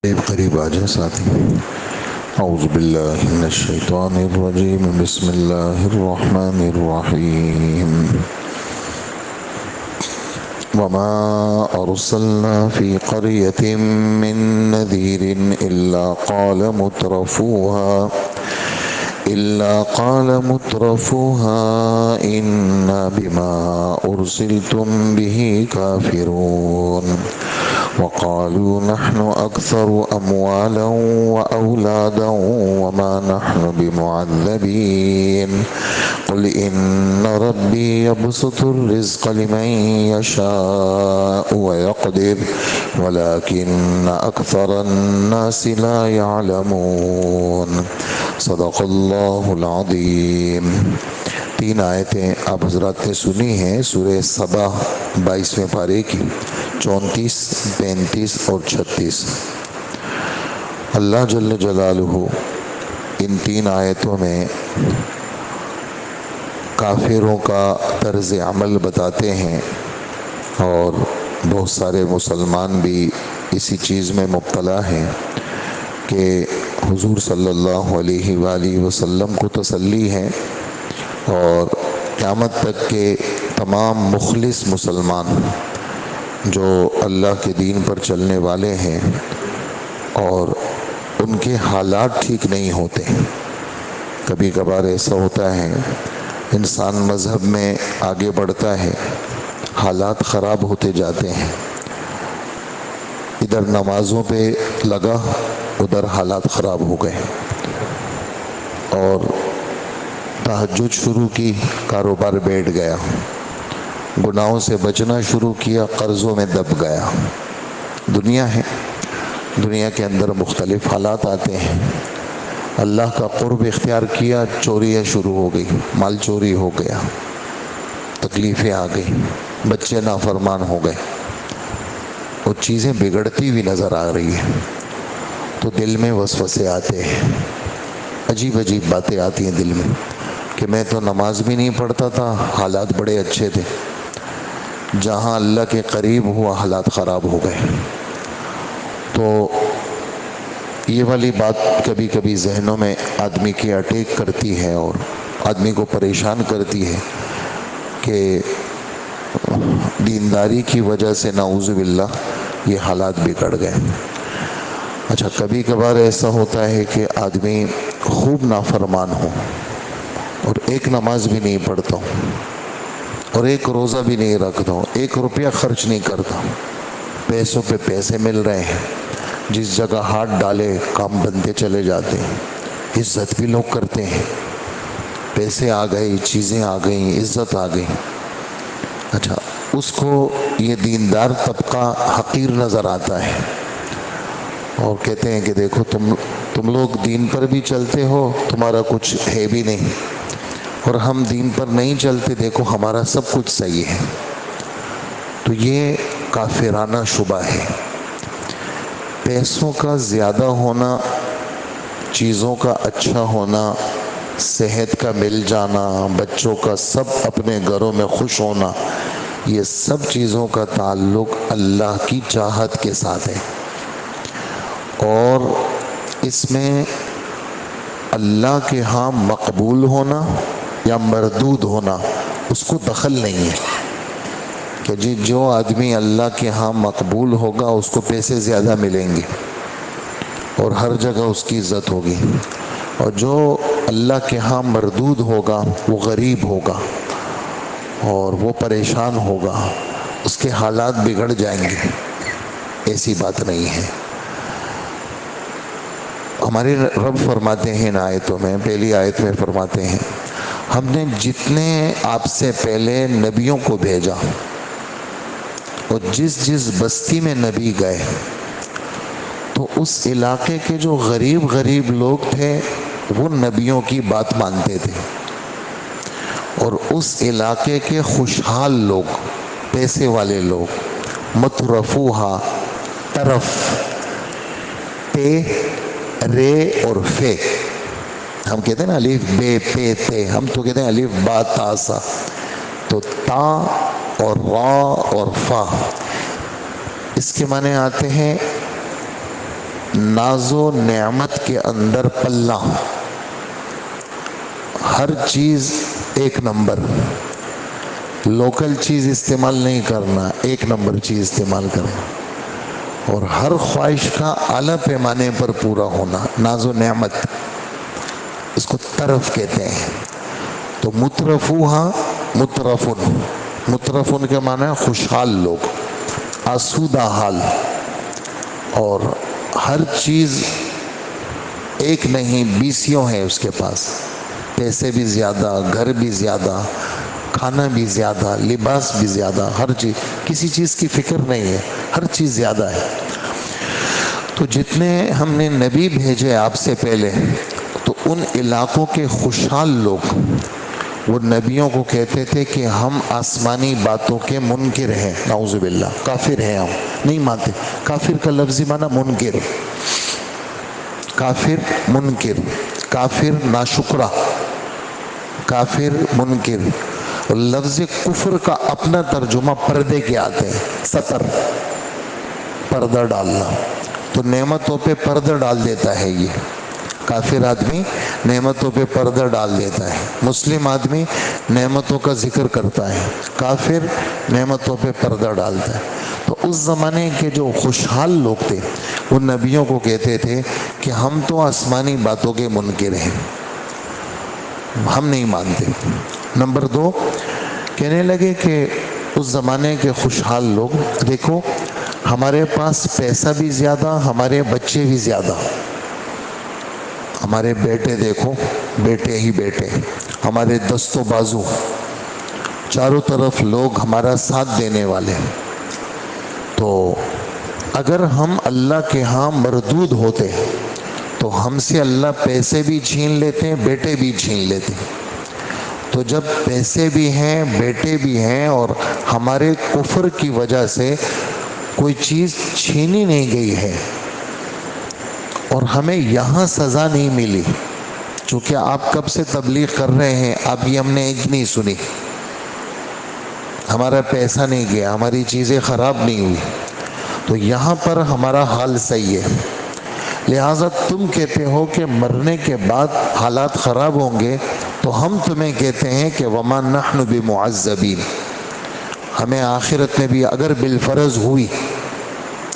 قریب آ جائیں ساتھی۔ اعوذ باللہ من الشیطان الرجیم، بسم اللہ الرحمن الرحیم۔ وما ارسلنا فی قریۃ من نذیر إلا قال مترفوها إنا بما أرسلتم به كافرون وقالوا نحن أكثر أموالا وأولادا وما نحن بمعذبين قل إن ربي يبسط الرزق لمن يشاء ويقدر ولكن أكثر الناس لا يعلمون صدق اللہ العظیم۔ 3 آیتیں آپ حضرات نے سنی ہیں سورہ سبا 22ویں پارے کی 34، 35 اور 36۔ اللہ جل جلالہ ان 3 آیتوں میں کافروں کا طرز عمل بتاتے ہیں، اور بہت سارے مسلمان بھی اسی چیز میں مبتلا ہیں کہ حضور صلی اللہ علیہ وآلہ وسلم کو تسلی ہے، اور قیامت تک کے تمام مخلص مسلمان جو اللہ کے دین پر چلنے والے ہیں اور ان کے حالات ٹھیک نہیں ہوتے۔ کبھی کبھار ایسا ہوتا ہے انسان مذہب میں آگے بڑھتا ہے، حالات خراب ہوتے جاتے ہیں، ادھر نمازوں پہ لگا ادھر حالات خراب ہو گئے، اور تہجد شروع کی کاروبار بیٹھ گیا، گناہوں سے بچنا شروع کیا قرضوں میں دب گیا۔ دنیا ہے، دنیا کے اندر مختلف حالات آتے ہیں۔ اللہ کا قرب اختیار کیا، چوریاں شروع ہو گئی، مال چوری ہو گیا، تکلیفیں آ گئی، بچے نافرمان ہو گئے، وہ چیزیں بگڑتی ہوئی نظر آ رہی ہیں، تو دل میں وسوسے آتے ہیں، عجیب عجیب باتیں آتی ہیں دل میں کہ میں تو نماز بھی نہیں پڑھتا تھا، حالات بڑے اچھے تھے، جہاں اللہ کے قریب ہوا حالات خراب ہو گئے۔ تو یہ والی بات کبھی کبھی ذہنوں میں آدمی کی اٹیک کرتی ہے اور آدمی کو پریشان کرتی ہے کہ دینداری کی وجہ سے نعوذ باللہ یہ حالات بگڑ گئے۔ اچھا، کبھی کبھار ایسا ہوتا ہے کہ آدمی خوب نافرمان ہو اور ایک نماز بھی نہیں پڑھتا ہوں اور ایک روزہ بھی نہیں رکھتا ہوں، 1 روپیہ خرچ نہیں کرتا، پیسوں پہ پیسے مل رہے ہیں، جس جگہ ہاتھ ڈالے کام بنتے چلے جاتے ہیں، عزت بھی لوگ کرتے ہیں، پیسے آ گئے، چیزیں آ گئیں، عزت آ گئی۔ اچھا، اس کو یہ دیندار طبقہ حقیر نظر آتا ہے اور کہتے ہیں کہ دیکھو تم لوگ دین پر بھی چلتے ہو، تمہارا کچھ ہے بھی نہیں، اور ہم دین پر نہیں چلتے، دیکھو ہمارا سب کچھ صحیح ہے۔ تو یہ کافرانہ شبہ ہے۔ پیسوں کا زیادہ ہونا، چیزوں کا اچھا ہونا، صحت کا مل جانا، بچوں کا سب اپنے گھروں میں خوش ہونا، یہ سب چیزوں کا تعلق اللہ کی چاہت کے ساتھ ہے، اور اس میں اللہ کے ہاں مقبول ہونا یا مردود ہونا اس کو دخل نہیں ہے کہ جی جو آدمی اللہ کے ہاں مقبول ہوگا اس کو پیسے زیادہ ملیں گے اور ہر جگہ اس کی عزت ہوگی، اور جو اللہ کے ہاں مردود ہوگا وہ غریب ہوگا اور وہ پریشان ہوگا، اس کے حالات بگڑ جائیں گے۔ ایسی بات نہیں ہے۔ ہمارے رب فرماتے ہیں ان آیتوں میں، پہلی آیت میں فرماتے ہیں ہم نے جتنے آپ سے پہلے نبیوں کو بھیجا اور جس جس بستی میں نبی گئے تو اس علاقے کے جو غریب غریب لوگ تھے وہ نبیوں کی بات مانتے تھے، اور اس علاقے کے خوشحال لوگ، پیسے والے لوگ، مترفوہا، طرف، تے، رے اور فے، ہم کہتے ہیں نا الف بے پے تے، ہم تو کہتے ہیں الف با تا سا، تو تا اور را اور فا، اس کے معنی آتے ہیں ناز و نعمت کے اندر پلہ، ہر چیز ایک نمبر، لوکل چیز استعمال نہیں کرنا، ایک نمبر چیز استعمال کرنا، اور ہر خواہش کا اعلیٰ پیمانے پر پورا ہونا، ناز و نعمت، اس کو طرف کہتے ہیں۔ تو مترفوہا مترفن، مترفن کے معنی ہے خوشحال لوگ، آسودہ حال، اور ہر چیز ایک نہیں بیسیوں ہے اس کے پاس، پیسے بھی زیادہ، گھر بھی زیادہ، کھانا بھی زیادہ، لباس بھی زیادہ، ہر چیز، کسی چیز کی فکر نہیں ہے، ہر چیز زیادہ ہے۔ تو جتنے ہم نے نبی بھیجے آپ سے پہلے، تو ان علاقوں کے خوشحال لوگ وہ نبیوں کو کہتے تھے کہ ہم آسمانی باتوں کے منکر ہیں، نعوذ باللہ، کافر ہیں، ہم نہیں مانتے۔ کافر کا لفظی معنی منکر، کافر منکر، کافر ناشکرہ، کافر منکر۔ اور لفظ کفر کا اپنا ترجمہ پردے کے آتے ہیں، ستر، پردہ ڈالنا۔ تو نعمتوں پہ پردہ ڈال دیتا ہے یہ کافر آدمی، نعمتوں پہ پردہ ڈال دیتا ہے۔ مسلم آدمی نعمتوں کا ذکر کرتا ہے، کافر نعمتوں پہ پردہ ڈالتا ہے۔ تو اس زمانے کے جو خوشحال لوگ تھے وہ نبیوں کو کہتے تھے کہ ہم تو آسمانی باتوں کے منکر ہیں، ہم نہیں مانتے۔ نمبر 2، کہنے لگے کہ اس زمانے کے خوشحال لوگ، دیکھو ہمارے پاس پیسہ بھی زیادہ، ہمارے بچے بھی زیادہ، ہمارے بیٹے دیکھو، بیٹے ہی بیٹے، ہمارے دست و بازو، چاروں طرف لوگ ہمارا ساتھ دینے والے۔ تو اگر ہم اللہ کے ہاں مردود ہوتے تو ہم سے اللہ پیسے بھی چھین لیتے، بیٹے بھی چھین لیتے۔ تو جب پیسے بھی ہیں، بیٹے بھی ہیں، اور ہمارے کفر کی وجہ سے کوئی چیز چھینی نہیں گئی ہے، اور ہمیں یہاں سزا نہیں ملی، چونکہ آپ کب سے تبلیغ کر رہے ہیں، ابھی ہم نے ایک نہیں سنی، ہمارا پیسہ نہیں گیا، ہماری چیزیں خراب نہیں ہوئی، تو یہاں پر ہمارا حال صحیح ہے۔ لہٰذا تم کہتے ہو کہ مرنے کے بعد حالات خراب ہوں گے، تو ہم تمہیں کہتے ہیں کہ وَمَا نَحْنُ بِمُعَذَّبِينَ، ہمیں آخرت میں بھی اگر بالفرض ہوئی،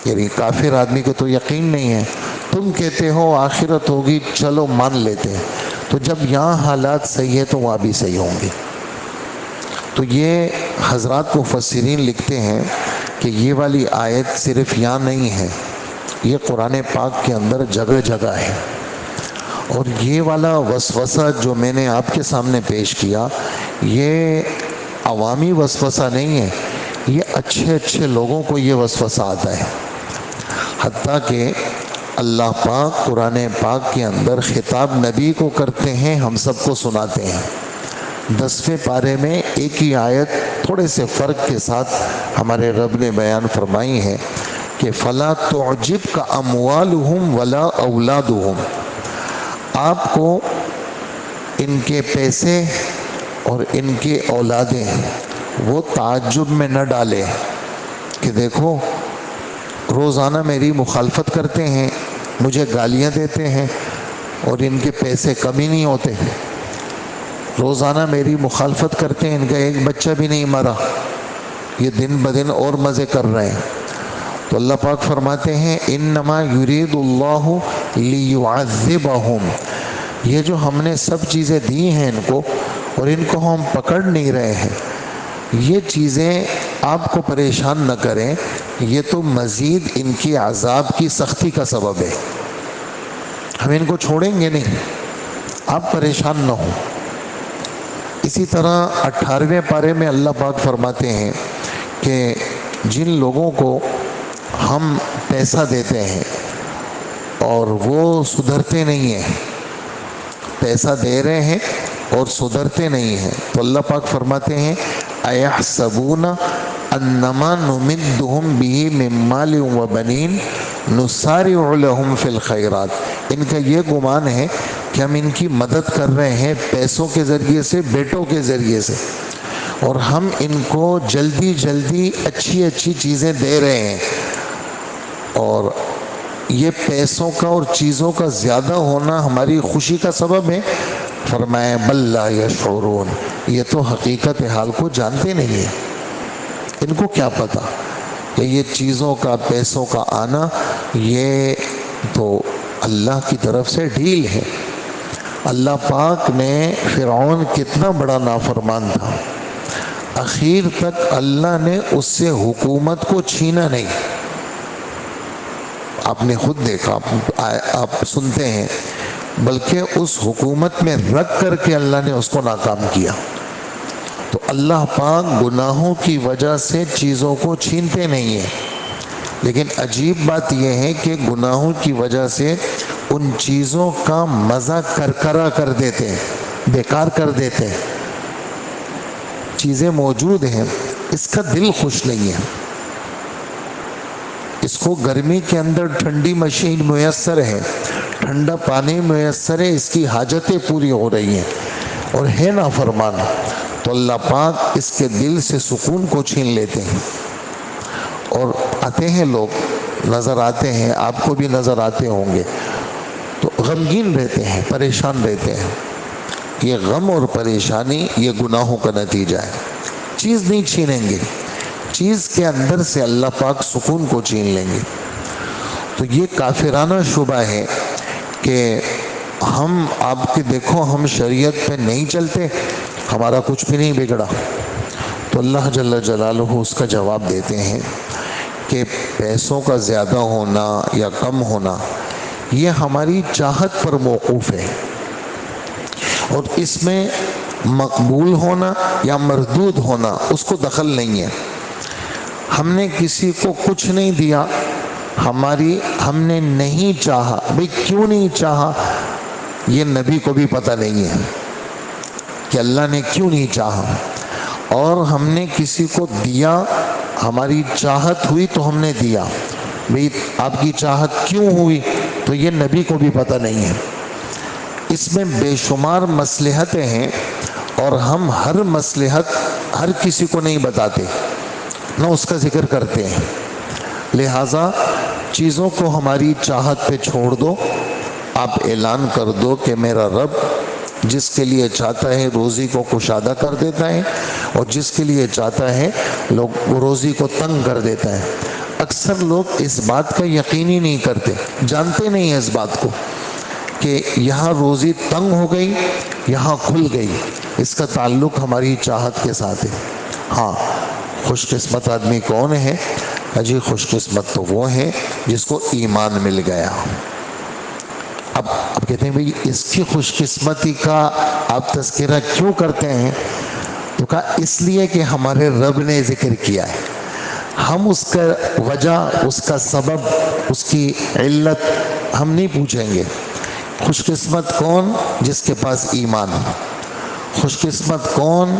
یعنی کافر آدمی کو تو یقین نہیں ہے، تم کہتے ہو آخرت ہوگی، چلو مان لیتے ہیں، تو جب یہاں حالات صحیح ہے تو وہاں بھی صحیح ہوں گے۔ تو یہ حضرات مفسرین لکھتے ہیں کہ یہ والی آیت صرف یہاں نہیں ہے، یہ قرآن پاک کے اندر جگہ جگہ ہے۔ اور یہ والا وسوسہ جو میں نے آپ کے سامنے پیش کیا، یہ عوامی وسوسہ نہیں ہے، یہ اچھے اچھے لوگوں کو یہ وسوسہ آتا ہے۔ حتیٰ کہ اللہ پاک قرآن پاک کے اندر خطاب نبی کو کرتے ہیں، ہم سب کو سناتے ہیں۔ 10ویں پارے میں ایک ہی آیت تھوڑے سے فرق کے ساتھ ہمارے رب نے بیان فرمائی ہے کہ فَلَا تُعْجِبْكَ أَمْوَالُهُمْ وَلَا أَوْلَادُهُمْ، آپ کو ان کے پیسے اور ان کی اولادیں وہ تعجب میں نہ ڈالے کہ دیکھو روزانہ میری مخالفت کرتے ہیں، مجھے گالیاں دیتے ہیں، اور ان کے پیسے کمی نہیں ہوتے، روزانہ میری مخالفت کرتے ہیں، ان کا ایک بچہ بھی نہیں مرا، یہ دن بدن اور مزے کر رہے ہیں۔ تو اللہ پاک فرماتے ہیں انما یرید اللہ لیعذبہم، یہ جو ہم نے سب چیزیں دی ہیں ان کو، اور ان کو ہم پکڑ نہیں رہے ہیں، یہ چیزیں آپ کو پریشان نہ کریں، یہ تو مزید ان کی عذاب کی سختی کا سبب ہے، ہم ان کو چھوڑیں گے نہیں، آپ پریشان نہ ہوں۔ اسی طرح 18ویں پارے میں اللہ پاک فرماتے ہیں کہ جن لوگوں کو ہم پیسہ دیتے ہیں اور وہ سدھرتے نہیں ہیں، پیسہ دے رہے ہیں اور سدھرتے نہیں ہیں، تو اللہ پاک فرماتے ہیں اَيَحْسَبُونَ أَنَّمَا نُمِدُّهُمْ بِهِ مِن مَّالٍ وَبَنِينَ نُسَارِعُ لَهُمْ فِي الْخَيْرَاتِ، ان کا یہ گمان ہے کہ ہم ان کی مدد کر رہے ہیں پیسوں کے ذریعے سے، بیٹوں کے ذریعے سے، اور ہم ان کو جلدی جلدی اچھی اچھی چیزیں دے رہے ہیں، اور یہ پیسوں کا اور چیزوں کا زیادہ ہونا ہماری خوشی کا سبب ہے؟ فرمایا بل لا یشعرون، یہ تو حقیقت حال کو جانتے نہیں ہیں، ان کو کیا پتا کہ یہ چیزوں کا پیسوں کا آنا یہ تو اللہ کی طرف سے ڈھیل ہے۔ اللہ پاک نے فرعون کتنا بڑا نافرمان تھا، اخیر تک اللہ نے اس سے حکومت کو چھینا نہیں۔ آپ نے خود دیکھا، آپ سنتے ہیں، بلکہ اس حکومت میں رکھ کر کے اللہ نے اس کو ناکام کیا۔ تو اللہ پاک گناہوں کی وجہ سے چیزوں کو چھینتے نہیں ہیں، لیکن عجیب بات یہ ہے کہ گناہوں کی وجہ سے ان چیزوں کا مزہ کرکرا کر دیتے ہیں، بیکار کر دیتے ہیں۔ چیزیں موجود ہیں، اس کا دل خوش نہیں ہے، اس کو گرمی کے اندر ٹھنڈی مشین میسر ہے، ٹھنڈا پانی میسر ہے، اس کی حاجتیں پوری ہو رہی ہیں، اور ہے نافرمان، تو اللہ پاک اس کے دل سے سکون کو چھین لیتے ہیں۔ اور آتے ہیں لوگ، نظر آتے ہیں، آپ کو بھی نظر آتے ہوں گے، تو غمگین رہتے ہیں، پریشان رہتے ہیں۔ یہ غم اور پریشانی یہ گناہوں کا نتیجہ ہے۔ چیز نہیں چھینیں گے، چیز کے اندر سے اللہ پاک سکون کو چھین لیں گے۔ تو یہ کافرانہ شبہ ہے کہ ہم، آپ کے دیکھو، ہم شریعت پہ نہیں چلتے، ہمارا کچھ بھی نہیں بگڑا۔ تو اللہ جل جلالہ اس کا جواب دیتے ہیں کہ پیسوں کا زیادہ ہونا یا کم ہونا یہ ہماری چاہت پر موقوف ہے، اور اس میں مقبول ہونا یا مردود ہونا اس کو دخل نہیں ہے۔ ہم نے کسی کو کچھ نہیں دیا، ہم نے نہیں چاہا، بھئی کیوں نہیں چاہا یہ نبی کو بھی پتہ نہیں ہے کہ اللہ نے کیوں نہیں چاہا، اور ہم نے کسی کو دیا، ہماری چاہت ہوئی تو ہم نے دیا، بھئی آپ کی چاہت کیوں ہوئی تو یہ نبی کو بھی پتہ نہیں ہے۔ اس میں بے شمار مصلحتیں ہیں، اور ہم ہر مصلحت ہر کسی کو نہیں بتاتے، نہ اس کا ذکر کرتے ہیں۔ لہٰذا چیزوں کو ہماری چاہت پہ چھوڑ دو، آپ اعلان کر دو کہ میرا رب جس کے لیے چاہتا ہے روزی کو کشادہ کر دیتا ہے، اور جس کے لیے چاہتا ہے لوگ روزی کو تنگ کر دیتا ہے۔ اکثر لوگ اس بات کا یقین ہی نہیں کرتے، جانتے نہیں ہیں اس بات کو کہ یہاں روزی تنگ ہو گئی، یہاں کھل گئی، اس کا تعلق ہماری چاہت کے ساتھ ہے۔ ہاں، خوش قسمت آدمی کون ہے؟ جی خوش قسمت تو وہ ہے جس کو ایمان مل گیا۔ اب کہتے ہیں بھئی اس کی خوش قسمتی کا آپ تذکرہ کیوں کرتے ہیں؟ تو کہا اس لیے کہ ہمارے رب نے ذکر کیا ہے، ہم اس کا وجہ، اس کا سبب، اس کی علت ہم نہیں پوچھیں گے۔ خوش قسمت کون؟ جس کے پاس ایمان، خوش قسمت کون؟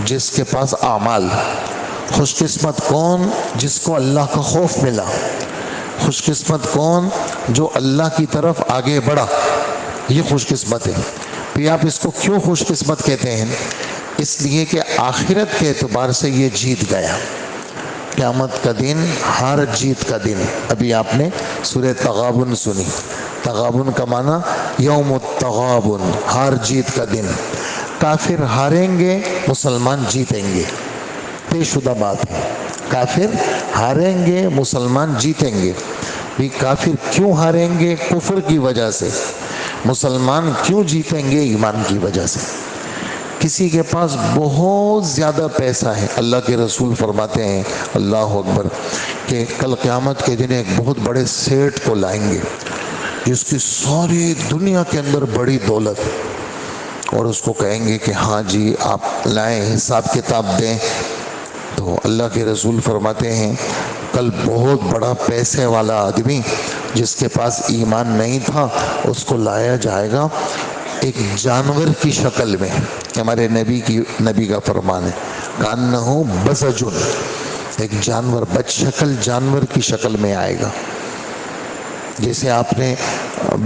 جس کے پاس اعمال، خوش قسمت کون؟ جس کو اللہ کا خوف ملا، خوش قسمت کون؟ جو اللہ کی طرف آگے بڑھا، یہ خوش قسمت ہے۔ پھر آپ اس کو کیوں خوش قسمت کہتے ہیں؟ اس لیے کہ آخرت کے اعتبار سے یہ جیت گیا۔ قیامت کا دن ہار جیت کا دن۔ ابھی آپ نے سورہ تغابن سنی، تغابن کا معنی یوم التغابن، ہار جیت کا دن۔ کافر ہاریں گے، مسلمان جیتیں گے، طے شدہ بات ہے۔ کافر ہاریں گے، مسلمان جیتیں گے۔ بھی کافر کیوں ہاریں گے؟ کفر کی وجہ سے۔ مسلمان کیوں جیتیں گے؟ ایمان کی وجہ سے۔ کسی کے پاس بہت زیادہ پیسہ ہے، اللہ کے رسول فرماتے ہیں اللہ اکبر کہ کل قیامت کے دن ایک بہت بڑے سیٹ کو لائیں گے جس کی ساری دنیا کے اندر بڑی دولت، اور اس کو کہیں گے کہ ہاں جی آپ لائیں، حساب کتاب دیں۔ تو اللہ کے رسول فرماتے ہیں کل بہت بڑا پیسے والا آدمی جس کے پاس ایمان نہیں تھا، اس کو لایا جائے گا ایک جانور کی شکل میں۔ ہمارے نبی کا فرمان ہے کانہو بزجن، ایک جانور، بد شکل جانور کی شکل میں آئے گا۔ جیسے آپ نے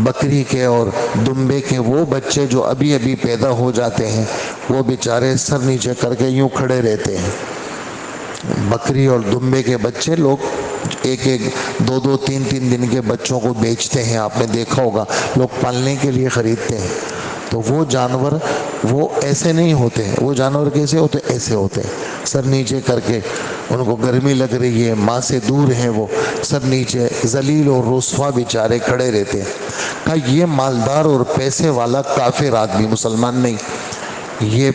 بکری کے اور دمبے کے وہ بچے جو ابھی ابھی پیدا ہو جاتے ہیں، وہ بیچارے سر نیچے کر کے یوں کھڑے رہتے ہیں۔ بکری اور دمبے کے بچے لوگ ایک ایک دو دو تین تین دن کے بچوں کو بیچتے ہیں، آپ نے دیکھا ہوگا، لوگ پالنے کے لیے خریدتے ہیں۔ تو وہ جانور وہ ایسے نہیں ہوتے ہیں، وہ جانور کیسے ہوتے ہیں؟ ایسے ہوتے ہیں، سر نیچے کر کے، ان کو گرمی لگ رہی ہے، ماں سے دور ہیں، وہ سر نیچے ذلیل اور رسوا بیچارے کھڑے رہتے ہیں۔ کہا یہ مالدار اور پیسے والا کافر آدمی، مسلمان نہیں، یہ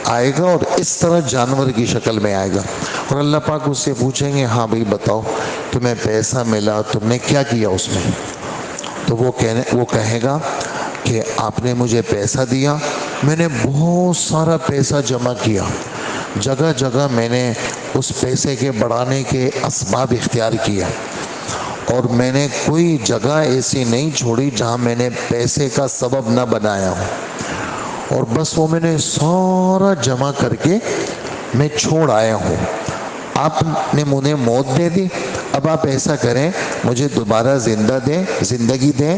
آئے گا اور اس طرح جانور کی شکل میں آئے گا، اور اللہ پاک اس سے پوچھیں گے ہاں بھائی بتاؤ تمہیں پیسہ ملا، تم نے کیا کیا اس میں؟ تو وہ کہے گا کہ آپ نے مجھے پیسہ دیا، میں نے بہت سارا پیسہ جمع کیا، جگہ جگہ میں نے اس پیسے کے بڑھانے کے اسباب اختیار کیا، اور میں نے کوئی جگہ ایسی نہیں چھوڑی جہاں میں نے پیسے کا سبب نہ بنایا ہوں، اور بس وہ میں نے سارا جمع کر کے میں چھوڑ آیا ہوں۔ آپ نے مجھے موت دے دی، اب آپ ایسا کریں مجھے دوبارہ زندگی دیں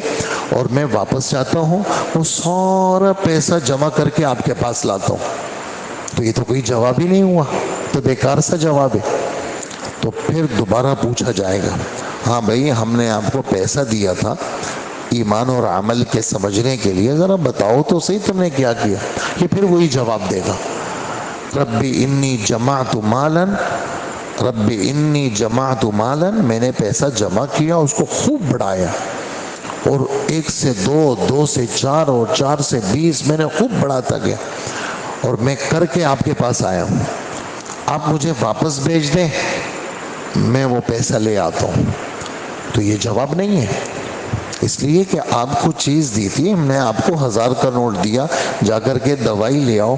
اور میں واپس جاتا ہوں، وہ سارا پیسہ جمع کر کے آپ کے پاس لاتا ہوں۔ تو یہ تو کوئی جواب ہی نہیں ہوا، تو بیکار سا جواب ہے۔ تو پھر دوبارہ پوچھا جائے گا ہاں بھائی ہم نے آپ کو پیسہ دیا تھا ایمان اور عمل کے سمجھنے کے لیے، ذرا بتاؤ تو صحیح تم نے کیا کیا؟ یہ پھر وہی جواب دے گا، ربی انی جمعت مالا، ربی انی جمعت مالا، میں نے پیسہ جمع کیا، اس کو خوب بڑھایا، اور 1 سے 2، 2 سے 4 اور 4 سے 20 میں نے خوب بڑھاتا گیا، اور میں کر کے آپ کے پاس آیا ہوں، آپ مجھے واپس بھیج دیں، میں وہ پیسہ لے آتا ہوں۔ تو یہ جواب نہیں ہے، اس لیے کہ آپ کو چیز دی تھی، ہم نے آپ کو 1000 کا نوٹ دیا، جا کر کے دوائی لے آؤ،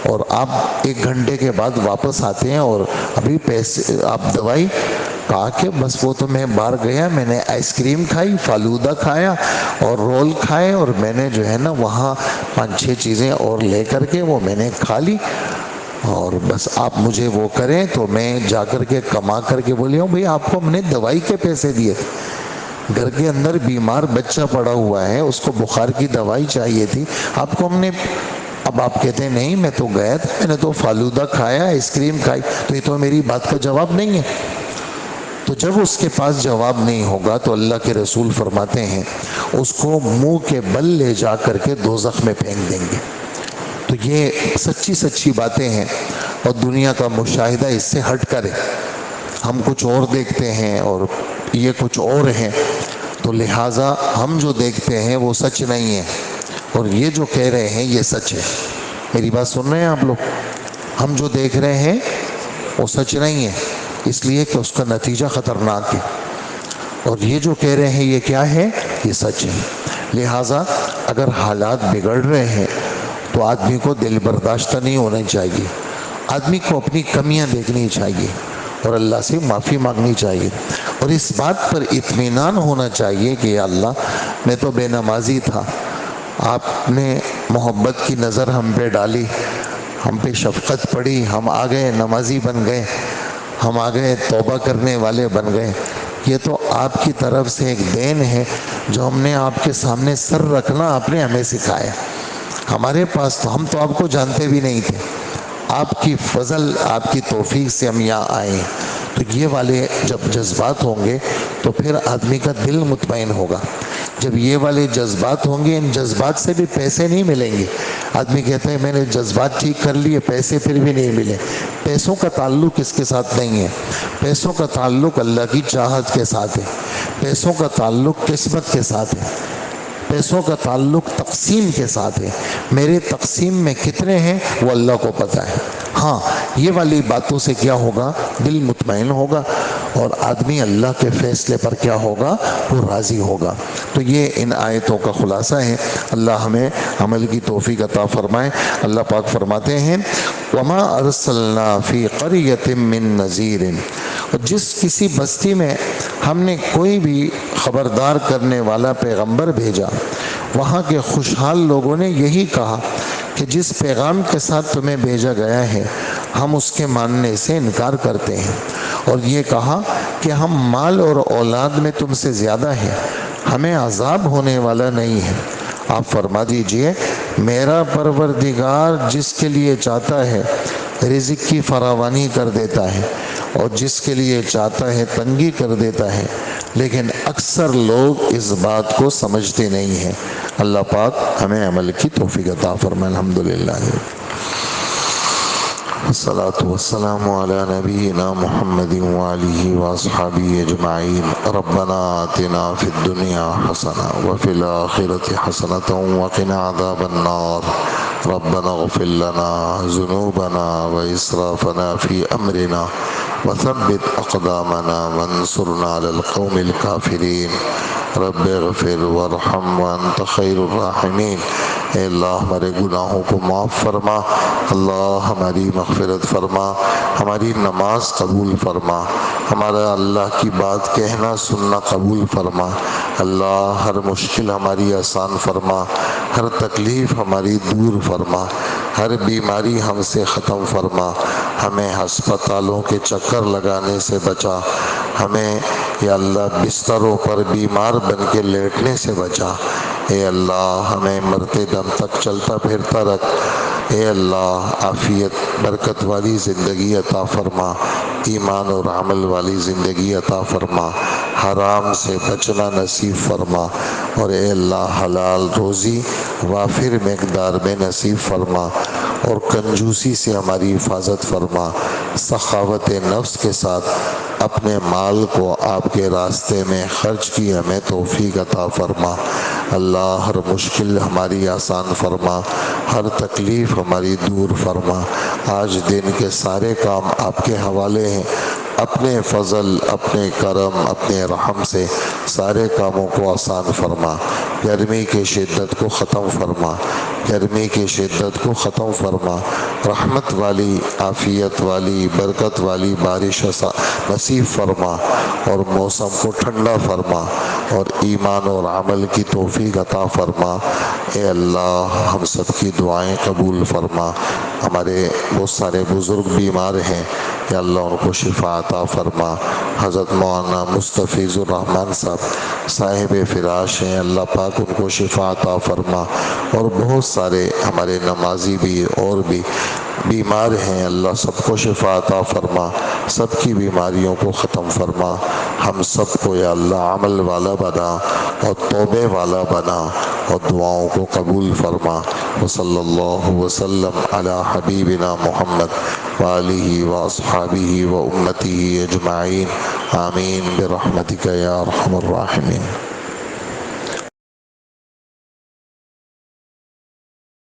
اور آپ 1 گھنٹے کے بعد واپس آتے ہیں اور ابھی پیسے آپ دوائی، کہا کہ بس وہ تو میں باہر گیا، میں نے آئس کریم کھائی، فالودہ کھایا اور رول کھائے، اور میں نے جو ہے نا وہاں 5-6 چیزیں اور لے کر کے وہ میں نے کھا لی، اور بس آپ مجھے وہ کریں تو میں جا کر کے کما کر کے بولے ہوں بھئی آپ کو ہم نے دوائی کے پیسے دیے، گھر کے اندر بیمار بچہ پڑا ہوا ہے، اس کو بخار کی دوائی چاہیے تھی، آپ کو ہم نے، اب آپ کہتے ہیں نہیں میں تو گیا تھا، میں نے تو فالودہ کھایا، آئس کریم کھائی، تو یہ تو میری بات کا جواب نہیں ہے۔ تو جب اس کے پاس جواب نہیں ہوگا تو اللہ کے رسول فرماتے ہیں اس کو منہ کے بل لے جا کر کے دوزخ میں پھینک دیں گے۔ تو یہ سچی باتیں ہیں، اور دنیا کا مشاہدہ اس سے ہٹ کرے، ہم کچھ اور دیکھتے ہیں اور یہ کچھ اور ہیں، تو لہٰذا ہم جو دیکھتے ہیں وہ سچ نہیں ہے، اور یہ جو کہہ رہے ہیں یہ سچ ہے۔ میری بات سن رہے ہیں آپ لوگ؟ ہم جو دیکھ رہے ہیں وہ سچ نہیں ہے، اس لیے کہ اس کا نتیجہ خطرناک ہے، اور یہ جو کہہ رہے ہیں یہ کیا ہے؟ یہ سچ ہے۔ لہٰذا اگر حالات بگڑ رہے ہیں تو آدمی کو دل برداشتہ نہیں ہونا چاہیے، آدمی کو اپنی کمیاں دیکھنی چاہیے اور اللہ سے معافی مانگنی چاہیے، اور اس بات پر اطمینان ہونا چاہیے کہ یا اللہ میں تو بے نمازی تھا، آپ نے محبت کی نظر ہم پہ ڈالی، ہم پہ شفقت پڑی، ہم آ گئے نمازی بن گئے، ہم آ گئے توبہ کرنے والے بن گئے، یہ تو آپ کی طرف سے ایک دین ہے جو ہم نے آپ کے سامنے سر رکھنا آپ نے ہمیں سکھایا، ہمارے پاس تو ہم تو آپ کو جانتے بھی نہیں تھے، آپ کی فضل آپ کی توفیق سے ہم یہاں آئے ہیں۔ تو یہ والے جب جذبات ہوں گے تو پھر آدمی کا دل مطمئن ہوگا، جب یہ والے جذبات ہوں گے، ان جذبات سے بھی پیسے نہیں ملیں گے، آدمی کہتا ہے میں نے جذبات ٹھیک کر لیے پیسے پھر بھی نہیں ملے، پیسوں کا تعلق اس کے ساتھ نہیں ہے، پیسوں کا تعلق اللہ کی چاہت کے ساتھ ہے، پیسوں کا تعلق قسمت کے ساتھ ہے، پیسوں کا تعلق تقسیم کے ساتھ ہے، میرے تقسیم میں کتنے ہیں وہ اللہ کو پتہ ہے۔ ہاں یہ والی باتوں سے کیا ہوگا؟ دل مطمئن ہوگا، اور آدمی اللہ کے فیصلے پر کیا ہوگا؟ وہ راضی ہوگا۔ تو یہ ان آیتوں کا خلاصہ ہے، اللہ ہمیں عمل کی توفیق عطا فرمائے۔ اللہ پاک فرماتے ہیں وَمَا أَرْسَلْنَا فِي قَرْيَةٍ مِّن نَذِيرٍ، اور جس کسی بستی میں ہم نے کوئی بھی خبردار کرنے والا پیغمبر بھیجا، وہاں کے خوشحال لوگوں نے یہی کہا کہ جس پیغام کے ساتھ تمہیں بھیجا گیا ہے ہم اس کے ماننے سے انکار کرتے ہیں، اور یہ کہا کہ ہم مال اور اولاد میں تم سے زیادہ ہیں، ہمیں عذاب ہونے والا نہیں ہے۔ آپ فرما دیجئے میرا پروردگار جس کے لیے چاہتا ہے رزق کی فراوانی کر دیتا ہے، اور جس کے لیے چاہتا ہے تنگی کر دیتا ہے، لیکن اکثر لوگ اس بات کو سمجھتے نہیں ہیں۔ اللہ پاک ہمیں عمل کی توفیق عطا فرمائے۔ الحمدللہ، الصلاة والسلام على نبينا محمد وآله وأصحابه أجمعين۔ ربنا آتنا في الدنيا حسنة وفي الآخرة حسنة وقنا عذاب النار۔ ربنا اغفر لنا ذنوبنا وإسرافنا في أمرنا وثبت أقدامنا وانصرنا على القوم الكافرين۔ رب اغفر وارحم وانت خیر الراحمین۔ اے اللہ ہمارے گناہوں کو معاف فرما، اللہ ہماری مغفرت فرما، ہماری نماز قبول فرما، ہمارا اللہ کی بات کہنا سننا قبول فرما، اللہ ہر مشکل ہماری آسان فرما، ہر تکلیف ہماری دور فرما، ہر بیماری ہم سے ختم فرما، ہمیں ہسپتالوں کے چکر لگانے سے بچا، ہمیں یا اللہ بستروں پر بیمار بن کے لیٹنے سے بچا، اے اللہ ہمیں مرتے دم تک چلتا پھرتا رکھ، اے اللہ عافیت برکت والی زندگی عطا فرما، ایمان اور عمل والی زندگی عطا فرما، حرام سے بچنا نصیب فرما، اور اے اللہ حلال روزی وافر مقدار میں نصیب فرما، اور کنجوسی سے ہماری حفاظت فرما، سخاوت نفس کے ساتھ اپنے مال کو آپ کے راستے میں خرچ کی ہمیں توفیق عطا فرما، اللہ ہر مشکل ہماری آسان فرما، ہر تکلیف ہماری دور فرما۔ آج دن کے سارے کام آپ کے حوالے ہیں، اپنے فضل اپنے کرم اپنے رحم سے سارے کاموں کو آسان فرما، گرمی کی شدت کو ختم فرما، گرمی کی شدت کو ختم فرما، رحمت والی عافیت والی برکت والی بارش نصیب فرما، اور موسم کو ٹھنڈا فرما، اور ایمان اور عمل کی توفیق عطا فرما۔ اے اللہ ہم سب کی دعائیں قبول فرما، ہمارے بہت سارے بزرگ بیمار ہیں، یا اللہ ان کو شفا عطا فرما، حضرت مولانا مستفیض الرحمن صاحب صاحب فراش ہیں، اللہ پاک ان کو شفا عطا فرما، اور بہت سارے ہمارے نمازی بھی اور بھی بیمار ہیں، اللہ سب کو شفا عطا فرما، سب کی بیماریوں کو ختم فرما، ہم سب کو یا اللہ عمل والا بنا اور توبے والا بنا، اور دعاؤں کو قبول فرما۔ وصلی اللہ وسلم علی حبیبنا محمد وآلہ واصحابہ و امتہ اجمعین، آمین برحمتک یا ارحم الراحمین۔